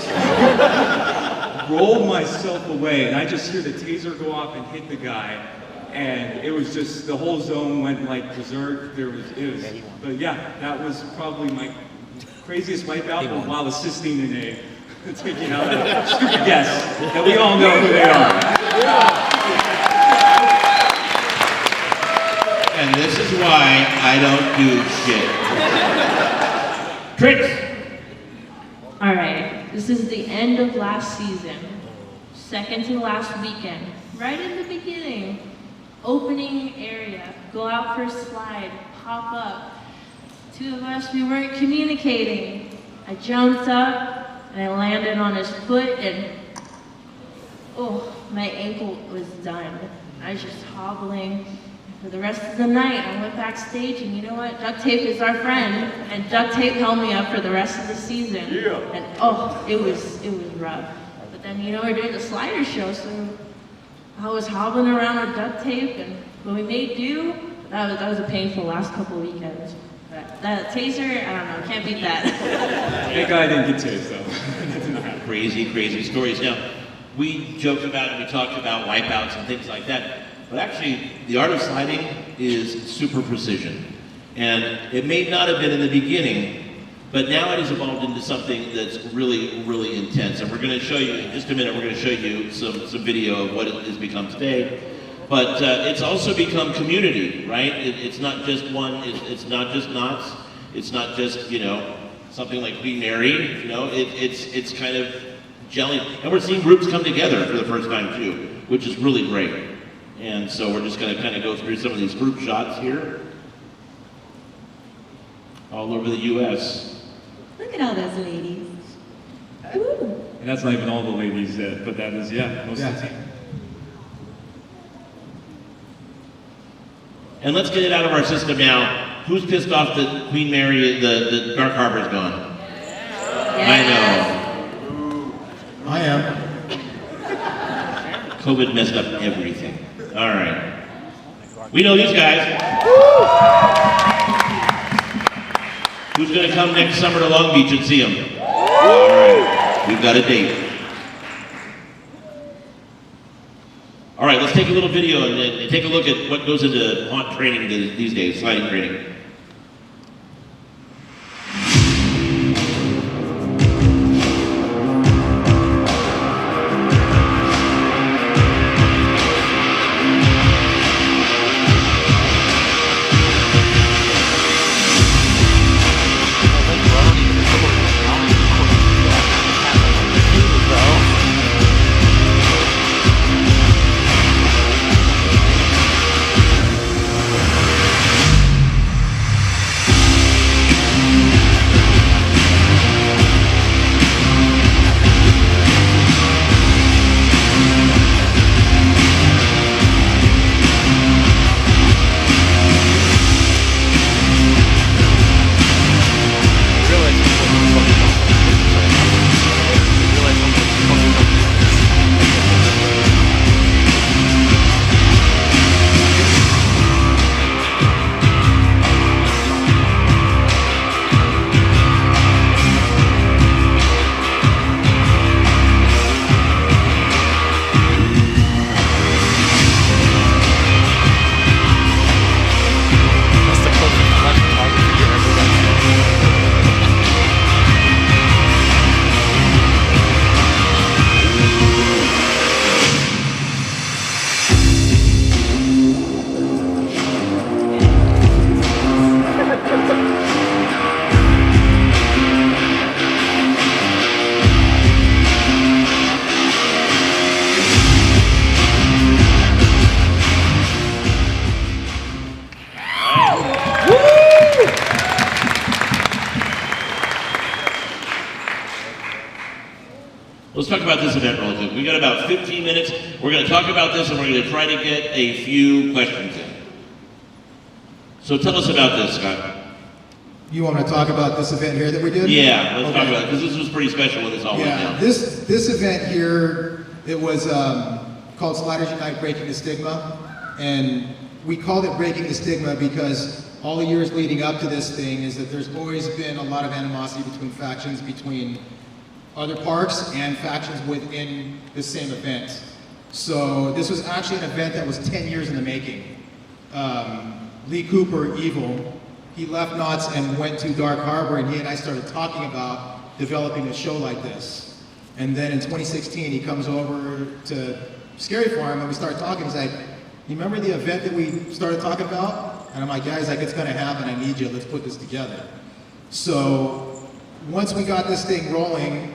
Rolled myself away, and I just hear the taser go off and hit the guy. And it was just, the whole zone went like berserk. But yeah, that was probably my craziest wipeout while assisting in taking out a stupid guest that we all know who they are. And this is why I don't do shit. Tricks. All right, this is the end of last season. second to last weekend, right in the beginning, opening area, go out for a slide, pop up. Two of us, we weren't communicating. I jumped up and I landed on his foot and oh, my ankle was done. I was just hobbling. For the rest of the night, I went backstage, and you know what? Duct tape is our friend, and duct tape held me up for the rest of the season. Yeah. And oh, it was rough. But then, you know, we're doing the slider show, so I was hobbling around with duct tape, and when we made do, that was a painful last couple of weekends. But that taser, I don't know, can't beat that. That guy didn't get tased though. Crazy, crazy stories. Now, we joked about it, we talked about wipeouts and things like that. But actually, the art of sliding is super precision. And it may not have been in the beginning, but now it has evolved into something that's really, really intense. And we're going to show you, in just a minute, we're going to show you some video of what it has become today. But it's also become community, right? It's not just one, it's not just knots, it's not just, you know, something like Queen Mary, you know, it's kind of gelling. And we're seeing groups come together for the first time too, which is really great. And so we're just going to kind of go through some of these group shots here, all over the U.S. Look at all those ladies. Woo. And that's not even all the ladies yet, but that is, yeah, most of the team. And let's get it out of our system now. Who's pissed off that Queen Mary, the Dark Harbor's gone? Yeah. I know. I am. COVID messed up everything. All right. We know these guys. Who's going to come next summer to Long Beach and see them? All right. We've got a date. All right, let's take a little video and take a look at what goes into haunt training these days, sliding training. Let's talk about this event real quick. We got about 15 minutes. We're going to talk about this and we're going to try to get a few questions in. So tell us about this, Scott. You want me to talk about this event here that we did? Yeah, let's talk Okay. about it, because this was pretty special when this all went down. This event here, it was called Sliders Unite Breaking the Stigma. And we called it Breaking the Stigma because all the years leading up to this thing is that there's always been a lot of animosity between factions, between other parks and factions within the same event. So this was actually an event that was 10 years in the making. Lee Cooper, Evil, he left Knott's and went to Dark Harbor, and he and I started talking about developing a show like this. And then in 2016, he comes over to Scary Farm and we start talking. He's like, you remember the event that we started talking about? And I'm like, yeah, he's like, it's gonna happen, I need you, let's put this together. So once we got this thing rolling,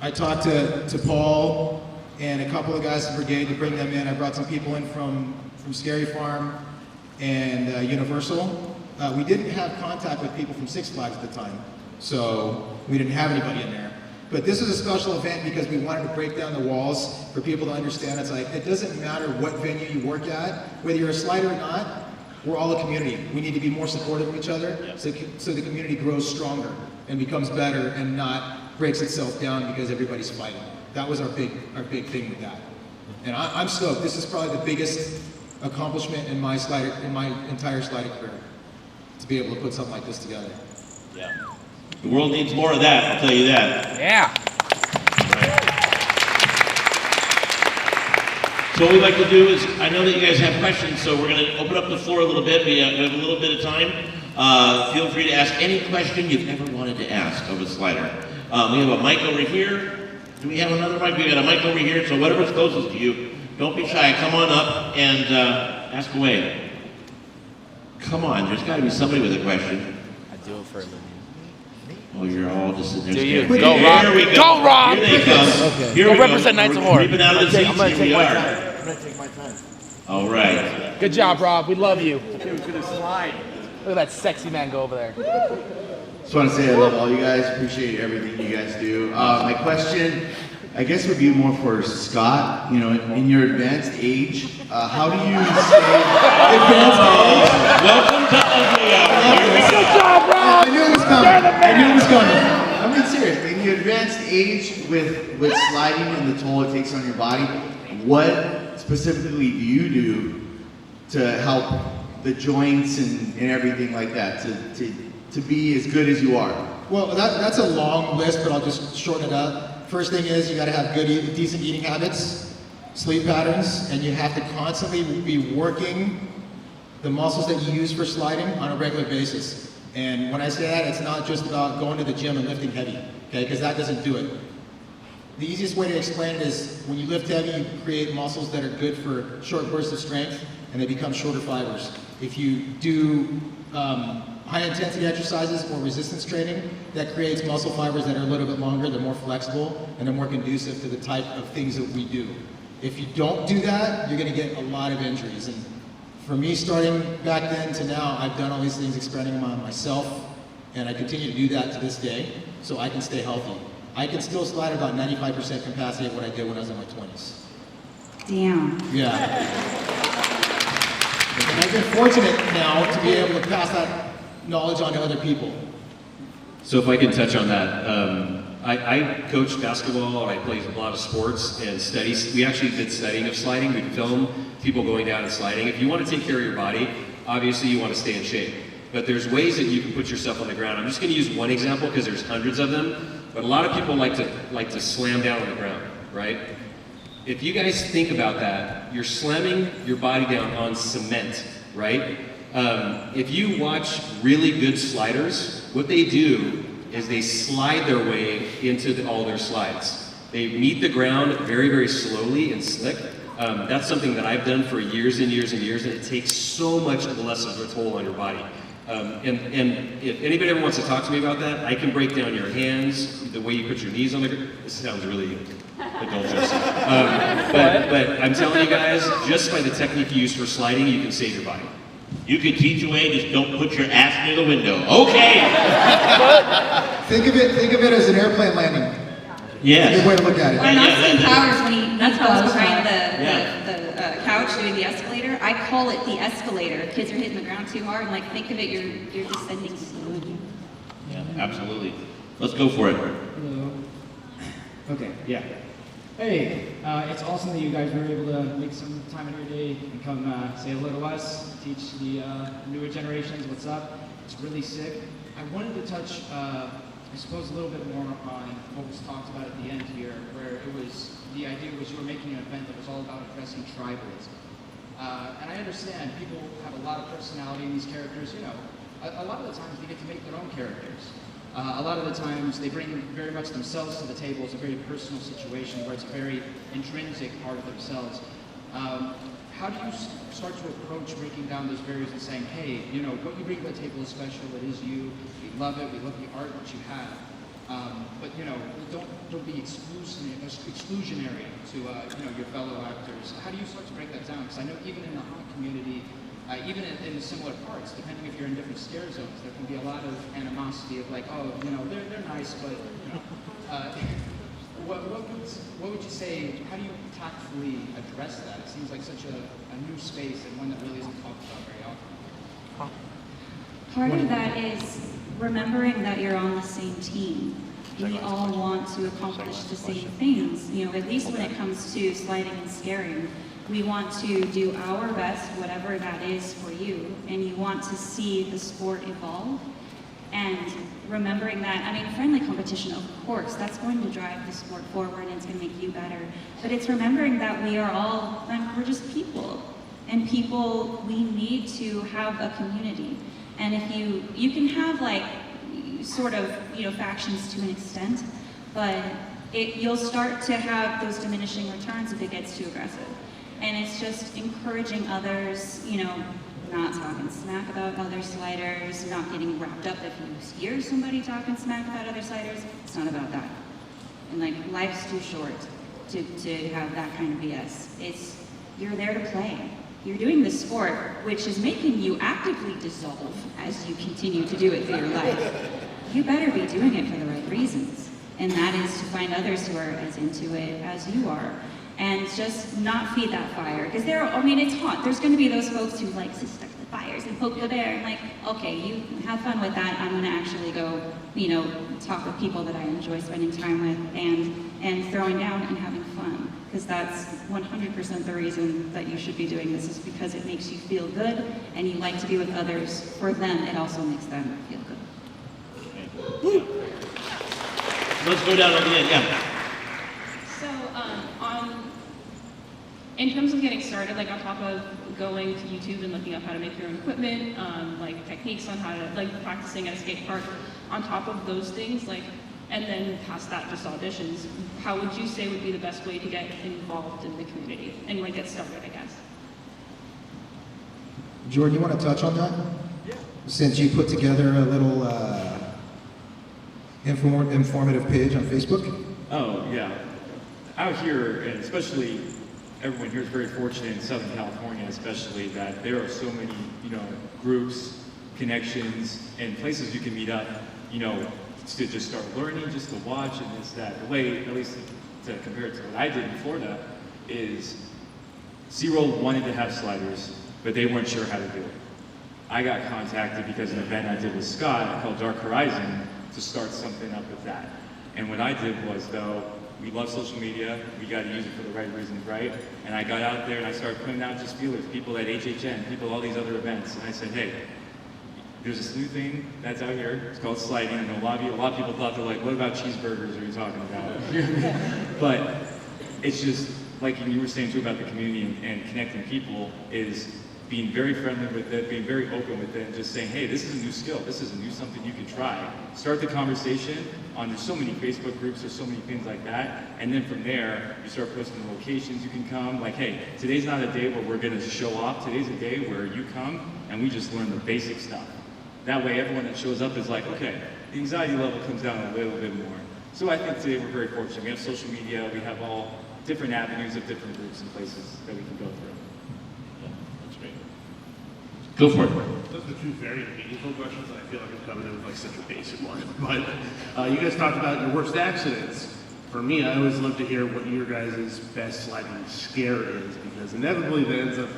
I talked to Paul, and a couple of guys from Brigade to bring them in. I brought some people in from Scary Farm and Universal. We didn't have contact with people from Six Flags at the time, so we didn't have anybody in there. But this was a special event because we wanted to break down the walls for people to understand. It's like, it doesn't matter what venue you work at, whether you're a slider or not, we're all a community. We need to be more supportive of each other so the community grows stronger and becomes better and not breaks itself down because everybody's fighting. That was our big thing with that. And I'm stoked. This is probably the biggest accomplishment in my entire sliding career, to be able to put something like this together. Yeah. The world needs more of that, I'll tell you that. Yeah. So what we'd like to do is, I know that you guys have questions, so we're going to open up the floor a little bit. We have a little bit of time. Feel free to ask any question you've ever wanted to ask of a slider. We have a mic over here. Do we have another mic? We got a mic over here, so whatever's closest to you, don't be shy. Come on up and ask away. Come on, there's got to be somebody with a question. I do it for a living. Oh, you're all just sitting there. Do you? scared. Go, Here Rob. we go. Go, Rob. Here they come. Okay. Here Go we go. represent Knights of We're Horror. creeping out of the seats. I'm gonna Here take we my are. time. I'm gonna take my time. All right. Good job, Rob. We love you. Dude, gonna slide. Look at that sexy man go over there. Just want to say I love all you guys. Appreciate everything you guys do. My question, I guess, would be more for Scott. You know, in your advanced age, how do you stay advanced age? Welcome to Ugly Hour. Here we go. Good job, Rob. I knew it was coming. I knew it was coming. I mean, seriously, in your advanced age with sliding and the toll it takes on your body, what specifically do you do to help the joints and everything like that to be as good as you are? Well, that's a long list, but I'll just shorten it up. First thing is you got to have good, decent eating habits, sleep patterns, and you have to constantly be working the muscles that you use for sliding on a regular basis. And when I say that, it's not just about going to the gym and lifting heavy, okay? Because that doesn't do it. The easiest way to explain it is when you lift heavy, you create muscles that are good for short bursts of strength, and they become shorter fibers. If you do high intensity exercises or resistance training, that creates muscle fibers that are a little bit longer, they're more flexible, and they're more conducive to the type of things that we do. If you don't do that, you're gonna get a lot of injuries. And for me, starting back then to now, I've done all these things experimenting on myself, and I continue to do that to this day, so I can stay healthy. I can still slide at about 95% capacity of what I did when I was in my 20s. Damn. Yeah. And I've been fortunate now to be able to pass that knowledge on to other people. So if I can touch on that, I coached basketball, I played a lot of sports and studies. We actually did studying of sliding. We'd film people going down and sliding. If you want to take care of your body, obviously you want to stay in shape. But there's ways that you can put yourself on the ground. I'm just going to use one example because there's hundreds of them. But a lot of people like to slam down on the ground, right? If you guys think about that, you're slamming your body down on cement, right? If you watch really good sliders, what they do is they slide their way into all their slides. They meet the ground very, very slowly and slick. That's something that I've done for years and years and years, and it takes so much less of a toll on your body. And if anybody ever wants to talk to me about that, I can break down your hands, the way you put your knees on the ground. This sounds really adulterous. But I'm telling you guys, just by the technique you use for sliding, you can save your body. You can teach away, just don't put your ass near the window. Okay. Think of it as an airplane landing. Yes. Good way to look at it. When Austin Powers, when he That's how I goes was behind Yeah. the couch doing the escalator, I call it the escalator. Kids are hitting the ground too hard, and like think of it, you're descending slowly. Yeah, absolutely. Let's go for it. Hello. Okay, yeah. Hey, it's awesome that you guys were able to make some time in your day and come say hello to us, teach the newer generations what's up. It's really sick. I wanted to touch, I suppose, a little bit more on what was talked about at the end here, where it was, the idea was you were making an event that was all about addressing tribalism. And I understand people have a lot of personality in these characters. You know, a lot of the times they get to make their own characters. A lot of the times they bring very much themselves to the table. It's a very personal situation where it's a very intrinsic part of themselves. How do you start to approach breaking down those barriers and saying, hey, you know, what you bring to the table is special, it is you, we love it, we love the art that you have. But don't be exclusionary to your fellow actors. How do you start to break that down? Because I know even in the haunt community, even in similar parts, depending if you're in different scare zones, there can be a lot of animosity of like, oh, they're nice, but what would you say? How do you tactfully address that? It seems like such a new space and one that really isn't talked about very often. Part of that is remembering that you're on the same team. We all want to accomplish the same things. At least when it comes to sliding and scaring, we want to do our best, whatever that is for you, and you want to see the sport evolve. And remembering that, friendly competition, of course, that's going to drive the sport forward and it's going to make you better. But it's remembering that we are all, we're just people. And people, we need to have a community. And if you can have factions to an extent, but you'll start to have those diminishing returns if it gets too aggressive. And it's just encouraging others, not talking smack about other sliders, not getting wrapped up if you hear somebody talking smack about other sliders. It's not about that. And life's too short to have that kind of BS. You're there to play. You're doing the sport, which is making you actively dissolve as you continue to do it through your life. You better be doing it for the right reasons. And that is to find others who are as into it as you are. And just not feed that fire. Because it's hot. There's going to be those folks who like to start the fires and poke the bear. And okay, you have fun with that. I'm going to actually go, talk with people that I enjoy spending time with and throwing down and having fun. Because that's 100% the reason that you should be doing this, is because it makes you feel good and you like to be with others. For them, it also makes them feel good. Woo. Let's go down on the end, yeah. So, in terms of getting started, on top of going to YouTube and looking up how to make your own equipment, techniques on how to, practicing at a skate park, on top of those things, and then past that, just auditions, how would you say would be the best way to get involved in the community and get started, I guess? Jordan, you want to touch on that? Yeah. Since you put together a little informative page on Facebook? Oh, yeah. Out here, and especially everyone here is very fortunate in Southern California, especially, that there are so many, groups, connections, and places you can meet up, to just start learning, just to watch, and this, that. The way, at least to compare it to what I did in Florida, is SeaWorld wanted to have sliders, but they weren't sure how to do it. I got contacted because of an event I did with Scott called Dark Horizon to start something up with that. And what I did was, though, we love social media, we got to use it for the right reasons, right? And I got out there and I started putting out just feelers, people at HHN, people at all these other events, and I said, hey, there's this new thing that's out here, it's called sliding. I know a lot of people thought, they're like, what about cheeseburgers are you talking about? But it's just, like you were saying too about the community and connecting people, is being very friendly with it, being very open with it, and just saying, hey, this is a new skill, this is a new something you can try. Start the conversation there's so many Facebook groups, there's so many things like that, and then from there, you start posting the locations you can come, hey, today's not a day where we're gonna show off, today's a day where you come and we just learn the basic stuff. That way, everyone that shows up is like, okay, the anxiety level comes down a little bit more. So I think today we're very fortunate. We have social media, we have all different avenues of different groups and places that we can go through. Yeah, that's great. Go for it. Those are two very meaningful questions, and I feel like I'm coming in with such a basic one. But you guys talked about your worst accidents. For me, I always love to hear what your guys' best sliding scare is, because inevitably that ends up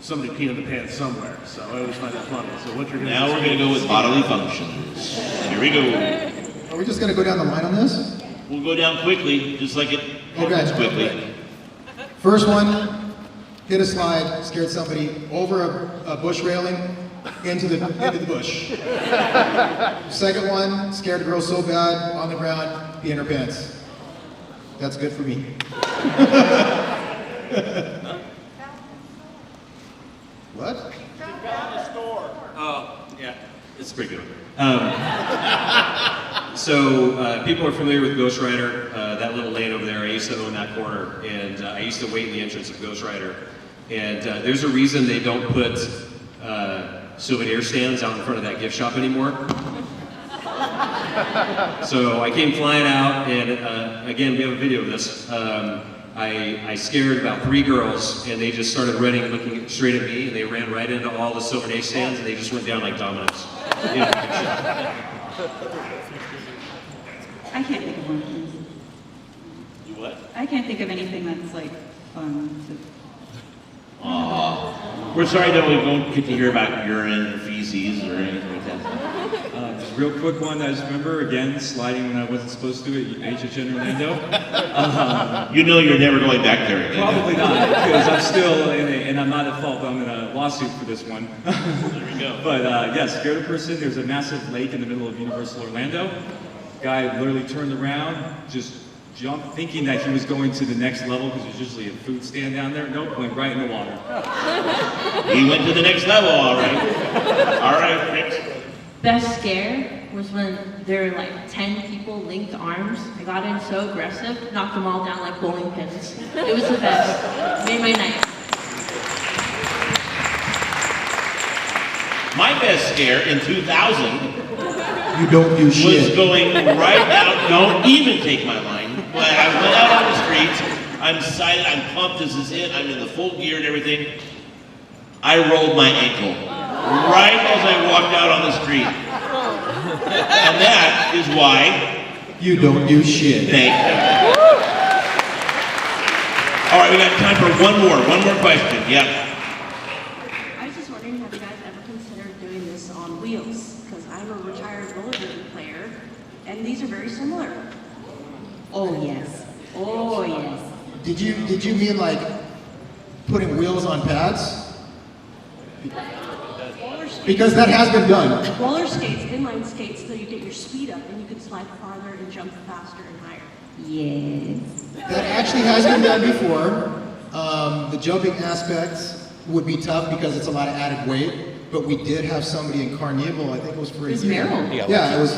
somebody peeing in the pants somewhere. So I always find that funny. So what you're going to Now we're going to go with bodily functions. Here we go. Are we just going to go down the line on this? We'll go down quickly, just like it happens quickly. First one, hit a slide, scared somebody over a bush railing into the bush. Second one, scared a girl so bad on the ground, pee in her pants. That's good for me. What? Oh, yeah. It's pretty good. So people are familiar with Ghost Rider, that little lane over there. I used to own that corner, and I used to wait in the entrance of Ghost Rider. And there's a reason they don't put souvenir stands out in front of that gift shop anymore. So I came flying out, and again, we have a video of this. I scared about 3 girls, and they just started running, looking straight at me, and they ran right into all the Silver Day stands, and they just went down like dominoes. I can't think of one. You what? I can't think of anything that's like fun. Aw. We're sorry that we won't get to hear about urine or feces or anything like that. Just a real quick one I just remember, again, sliding when I wasn't supposed to at HHN Orlando. You know you're never going back there again. Probably not, because I'm still and I'm not at fault. I'm in a lawsuit for this one. There we go. But yes, scared a person. There's a massive lake in the middle of Universal Orlando. Guy literally turned around, just jumped, thinking that he was going to the next level because there's usually a food stand down there. Nope, went right in the water. He went to the next level, all right. All right, Rick. Best scare was when there were like 10 people linked arms. I got in so aggressive, knocked them all down like bowling pins. It was the best. Made my night. My best scare in 2000 You don't do was shit. going right out. Don't even take my line. When I went out on the streets, I'm excited, I'm pumped, this is it, I'm in the full gear and everything. I rolled my ankle right as I walked out on the street. And that is why. You don't do shit. Thank you. All right, we got time for one more question. Yep. I was just wondering, have you guys ever considered doing this on wheels? Because I'm a retired rollerblading player, and these are very similar. Oh yes. Oh yes. Did you mean like putting wheels on pads? Because that has been done. Roller skates, inline skates, so you get your speed up and you can slide farther and jump faster and higher. Yes. That actually has been done before. The jumping aspect would be tough because it's a lot of added weight, but we did have somebody in Carnival, I think it was for a It was year. Meryl. Yeah, it was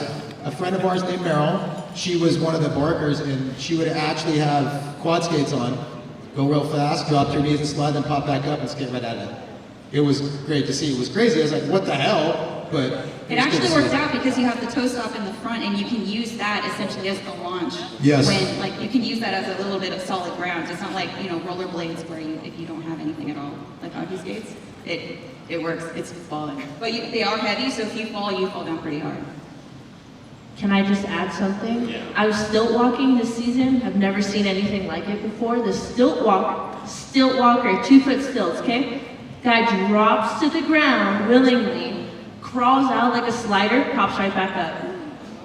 a friend of ours named Meryl. She was one of the barkers, and she would actually have quad skates on, go real fast, drop to her knees and slide, then pop back up and skate right at it. It was great to see. It was crazy. I was like, what the hell? But It was good actually to worked see. out because you have the toe stop in the front, and you can use that essentially as the launch. Yes. When like you can use that as a little bit of solid ground. It's not like rollerblades where if you don't have anything at all, like hockey skates. It works. It's fun. But they are heavy, so if you fall down pretty hard. Can I just add something? Yeah. I was stilt walking this season. I've never seen anything like it before. The stilt walker, 2-foot stilts, okay? Guy drops to the ground willingly, crawls out like a slider, pops right back up.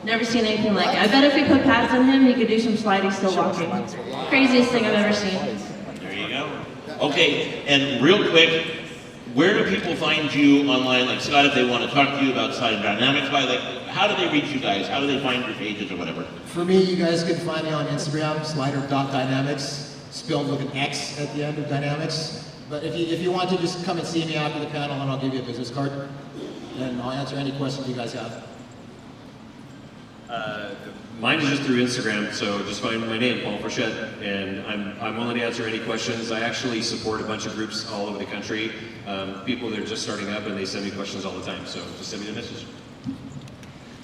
Never seen anything like it. I bet if we put pads on him, he could do some sliding stilt walking. Craziest thing I've ever seen. There you go. Okay, and real quick, where do people find you online? Like Scott, if they want to talk to you about Slider Dynamics, how do they reach you guys? How do they find your pages or whatever? For me, you guys can find me on Instagram, slider.dynamics, spelled with an X at the end of dynamics. But if you want to, just come and see me after the panel, and I'll give you a business card, and I'll answer any questions you guys have. Mine is just through Instagram, so just find my name, Paul Frechette, and I'm willing to answer any questions. I actually support a bunch of groups all over the country, people that are just starting up, and they send me questions all the time, so just send me a message.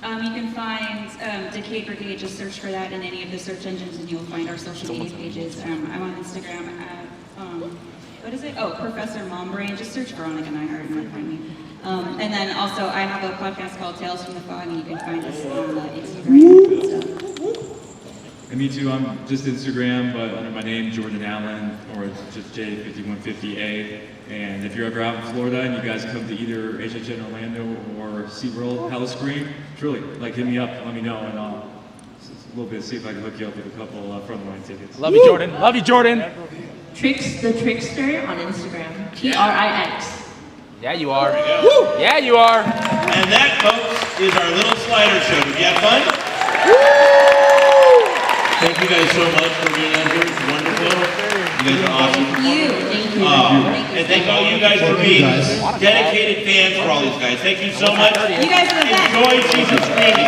You can find Decade Brigade, just search for that in any of the search engines and you'll find our social media pages. I'm on Instagram at, what is it? Oh, Professor Mombrain. Just search Veronica Neihart and you'll find me. And then also I have a podcast called Tales from the Fog, and you can find us on Instagram and stuff. And me too, I'm just Instagram, but under my name, Jordan Allen, or it's just J5150A. And if you're ever out in Florida and you guys come to either HHN Orlando or SeaWorld Palace Green, truly, hit me up, let me know, and I'll a little bit see if I can hook you up with a couple front line tickets. Love you, Jordan. Love you, Jordan. Trix the Trickster on Instagram. TRIX. Yeah, you are. Woo! Yeah, you are. And that, folks, is our little slider show. Did you have fun? Thank you guys so much for being out here. It's wonderful. You guys are awesome. Thank you. And thank all you guys for being dedicated fans for all these guys. Thank you so much. You guys are the best. Enjoy season screening.